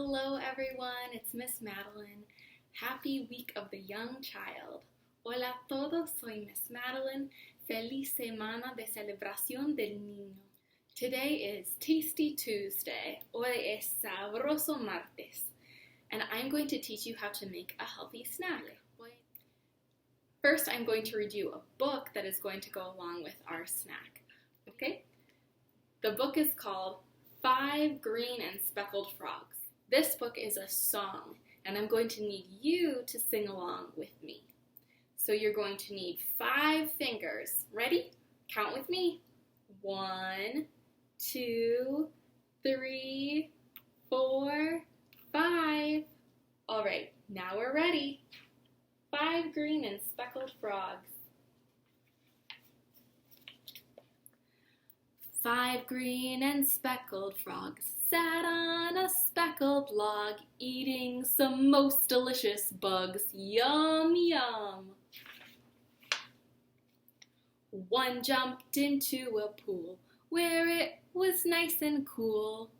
Hello everyone, it's Miss Madeline. Happy week of the young child. Hola a todos, soy Miss Madeline. Feliz semana de celebración del niño. Today is Tasty Tuesday. Hoy es sabroso martes. And I'm going to teach you how to make a healthy snack. First, I'm going to read you a book that is going to go along with our snack. Okay? The book is called 5 Green and Speckled Frogs. This book is a song, and I'm going to need you to sing along with me. So you're going to need 5 fingers. Ready? Count with me. 1, 2, 3, 4, 5. All right, now we're ready. 5 green and speckled frogs. 5 green and speckled frogs sat on a speckled log, eating some most delicious bugs. Yum, yum. One jumped into a pool where it was nice and cool.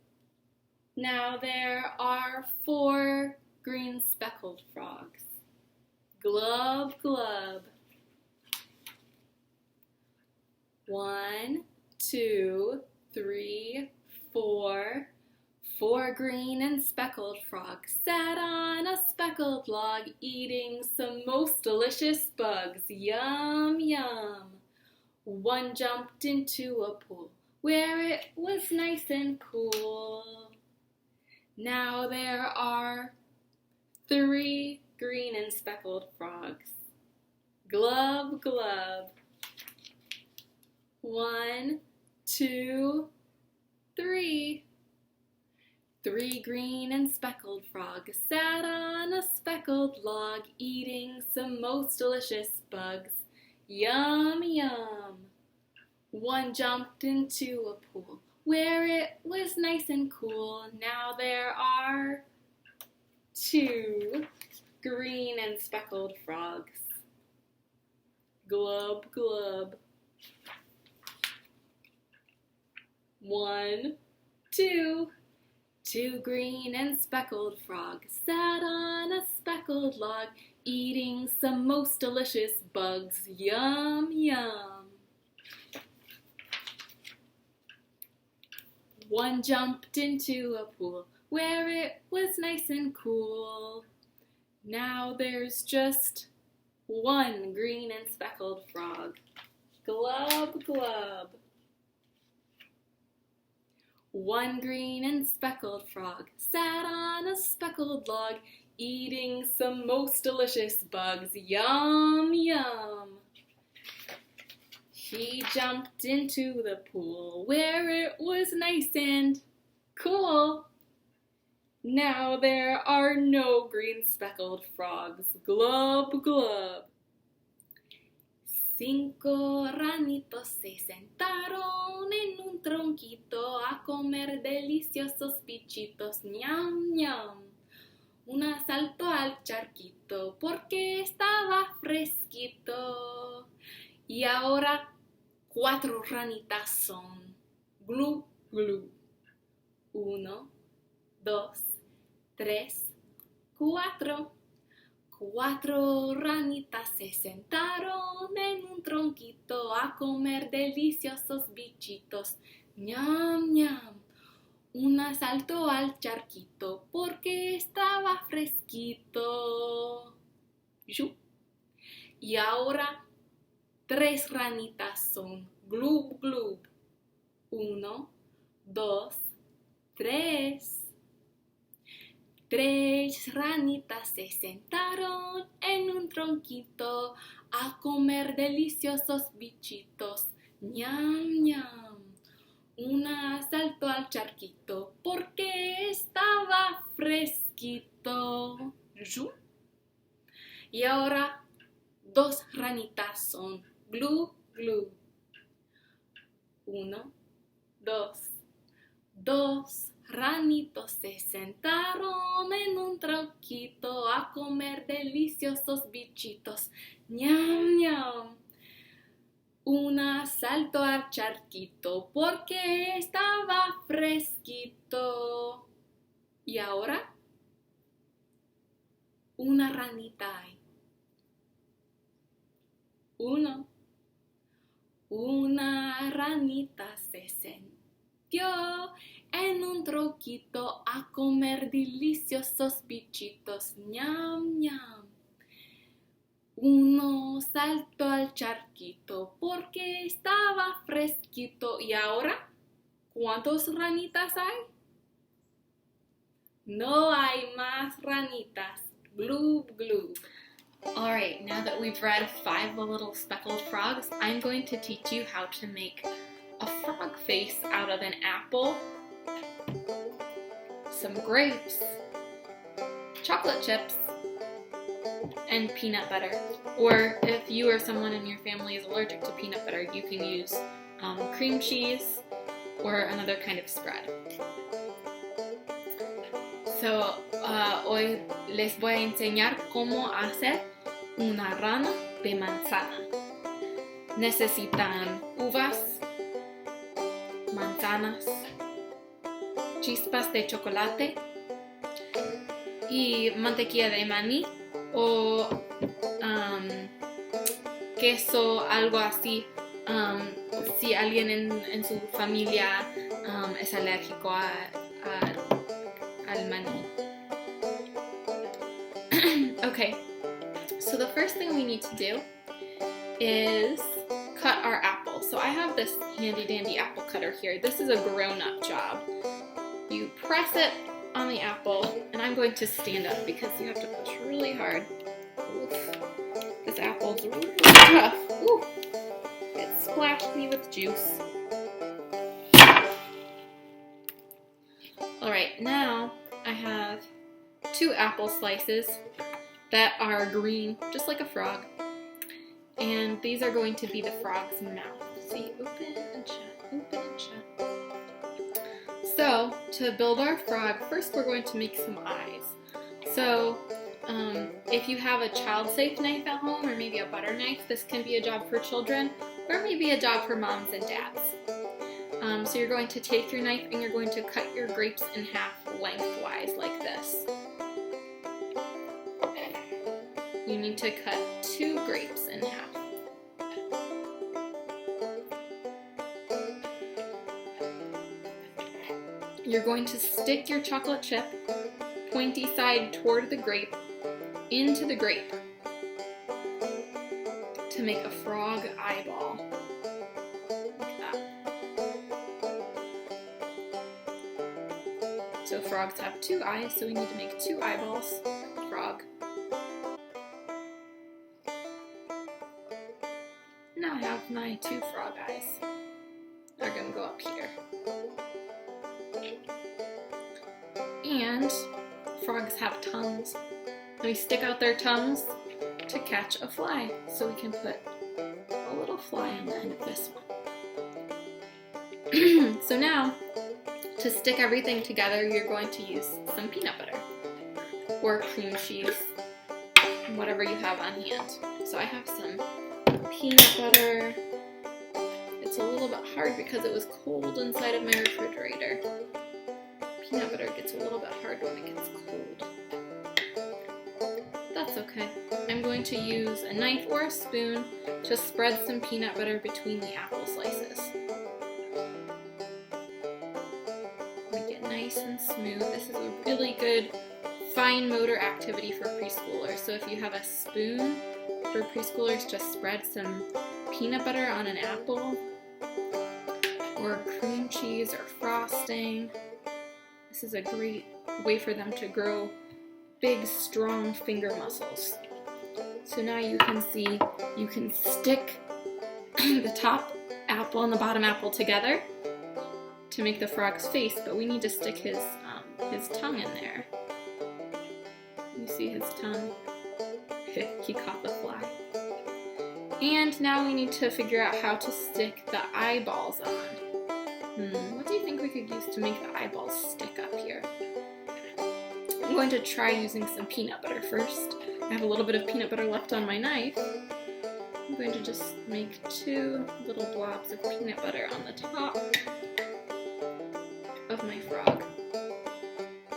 Now there are 4 green speckled frogs. Glub, glub. 1, 2, 3, 4. 4 green and speckled frogs sat on a speckled log, eating some most delicious bugs. Yum, yum. One jumped into a pool where it was nice and cool. Now there are 3 green and speckled frogs. Glub, glub. 1, 2, 3. 3 green and speckled frogs sat on a speckled log, eating some most delicious bugs. Yum, yum. One jumped into a pool where it was nice and cool. Now there are 2 green and speckled frogs. Glub, glub. 1, 2. 2 green and speckled frogs sat on a speckled log, eating some most delicious bugs. Yum, yum. One jumped into a pool where it was nice and cool. Now there's just 1 green and speckled frog. Glub, glub. 1 green and speckled frog sat on a speckled log, eating some most delicious bugs. Yum, yum. He jumped into the pool where it was nice and cool. Now there are no green speckled frogs. Glub, glub. 5 ranitos se sentaron en un tronquito a comer deliciosos bichitos. Ñam, ñam. Una saltó al charquito porque estaba fresquito. Y ahora 4 ranitas son. Glu, glu. 1, 2, 3, 4. 4 ranitas se sentaron en un tronquito a comer deliciosos bichitos. Ñam, ñam. Una saltó al charquito porque estaba fresquito. ¡Yup! Y ahora 3 ranitas son. Glub, glub. 1, 2, 3. 3 ranitas se sentaron en un tronquito a comer deliciosos bichitos. Ñam, ñam. Una saltó al charquito porque estaba fresquito. ¡Yup! Y ahora 2 ranitas son. Glu, glu. 1, 2. 2 ranitos se sentaron en un tronquito a comer deliciosos bichitos. Ñam, ñam. Una saltó al charquito porque estaba fresquito. Y ahora una ranita hay. Uno. Una ranita se sentó en un troquito a comer deliciosos bichitos. Ñam, ñam. Uno saltó al charquito porque estaba fresquito. ¿Y ahora? ¿Cuántas ranitas hay? No hay más ranitas. Gloob, gloob. Alright, now that we've read 5 little speckled frogs, I'm going to teach you how to make a frog face out of an apple, some grapes, chocolate chips, and peanut butter. Or if you or someone in your family is allergic to peanut butter, you can use cream cheese or another kind of spread. So, hoy les voy a enseñar cómo hacer una rana de manzana. Necesitan uvas, manzanas, chispas de chocolate y mantequilla de maní o queso, algo así. Si alguien en su familia es alérgico al maní. Okay, so the first thing we need to do is cut our apple. So I have this handy dandy apple cutter here. This is a grown-up job. You press it on the apple, and I'm going to stand up because you have to push really hard. Oof. This apple's really tough. Ooh. It splashed me with juice. Alright, now I have 2 apple slices that are green, just like a frog. And these are going to be the frog's mouth. See, open and shut, open and shut. So, to build our frog, first we're going to make some eyes. So, if you have a child-safe knife at home, or maybe a butter knife, this can be a job for children, or maybe a job for moms and dads. So you're going to take your knife and you're going to cut your grapes in half lengthwise like this. You need to cut 2 grapes in half. You're going to stick your chocolate chip, pointy side toward the grape, into the grape to make a frog eyeball. Like that. So frogs have 2 eyes, so we need to make 2 eyeballs. Frog. Now I have my 2 frog eyes. They're going to go up here. And frogs have tongues. They stick out their tongues to catch a fly. So we can put a little fly on the end of this one. So now, to stick everything together, you're going to use some peanut butter or cream cheese, whatever you have on hand. So I have some peanut butter. It's a little bit hard because it was cold inside of my refrigerator. Peanut butter gets a little bit hard when it gets cold. That's okay. I'm going to use a knife or a spoon to spread some peanut butter between the apple slices. Make it nice and smooth. This is a really good fine motor activity for preschoolers. So if you have a spoon for preschoolers, just spread some peanut butter on an apple or cream cheese or frosting. This is a great way for them to grow big, strong finger muscles. So now you can see, you can stick the top apple and the bottom apple together to make the frog's face, but we need to stick his tongue in there. You see his tongue? He caught the fly. And now we need to figure out how to stick the eyeballs on. What do you think we could use to make the eyeballs stick up here? I'm going to try using some peanut butter first. I have a little bit of peanut butter left on my knife. I'm going to just make 2 little blobs of peanut butter on the top of my frog.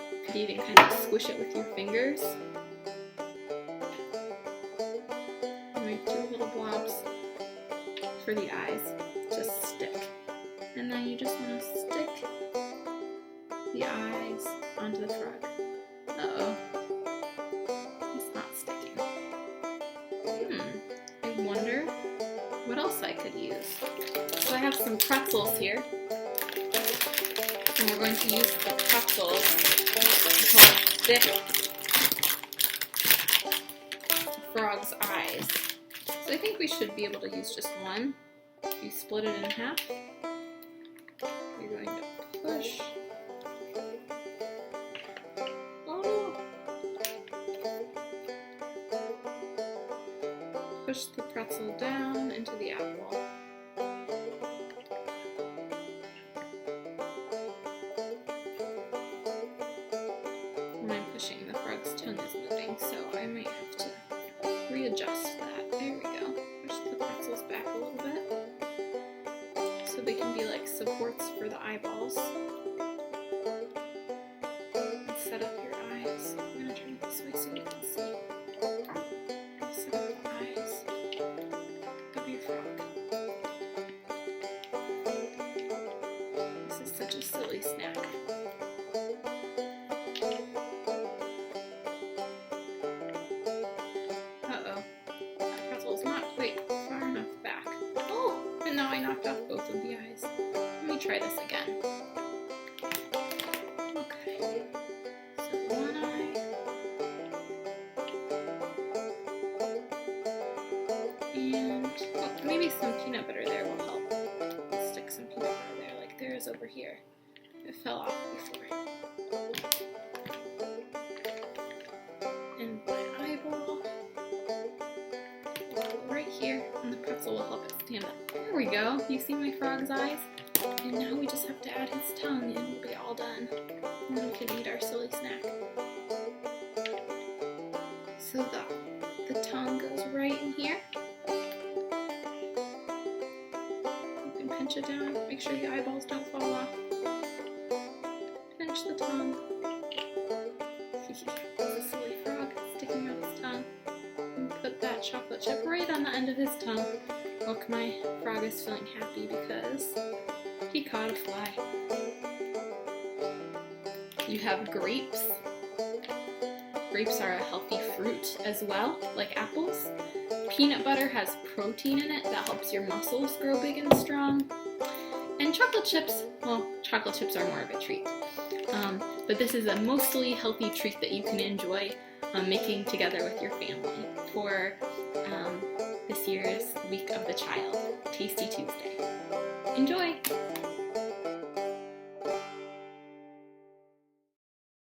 You could even kind of squish it with your fingers. for the eyes to stick. And then you just want to stick the eyes onto the frog. Uh-oh. It's not sticking. I wonder what else I could use. So I have some pretzels here. And we're going to use the pretzels to stick the frog's eyes. So I think we should be able to use just one. You split it in half. You're going to push. Oh no! Push the pretzel down into the apple. When I'm pushing, the frog's tongue is moving, so I might have to readjust that. There we go. Push the pretzels back a little bit so they can be like supports for the eyeballs. And set up your eyes. I'm going to turn it this way so you can see. Set up the eyes of your frog. This is such a silly snack. Uh-oh. That pretzel is not quite far enough back. Oh! And now I knocked off both of the eyes. Let me try this again. Okay. So one eye. And oh, maybe some peanut butter there will help. Stick some peanut butter there, like there is over here. It fell off before. And my eyeball right here, and the pretzel will help it stand up. There we go. You see my frog's eyes? And now we just have to add his tongue and we'll be all done. And then we can eat our silly snack. So the tongue goes right in here. You can pinch it down, make sure the eyeballs don't fall off. Pinch the tongue. It's a silly frog sticking out his tongue. And put that chocolate chip right on the end of his tongue. Look, my frog is feeling happy because he caught a fly. You have grapes. Grapes are a healthy fruit as well, like apples. Peanut butter has protein in it that helps your muscles grow big and strong. And chocolate chips, well, chocolate chips are more of a treat. But this is a mostly healthy treat that you can enjoy making together with your family for this year's Week of the Child, Tasty Tuesday. Enjoy!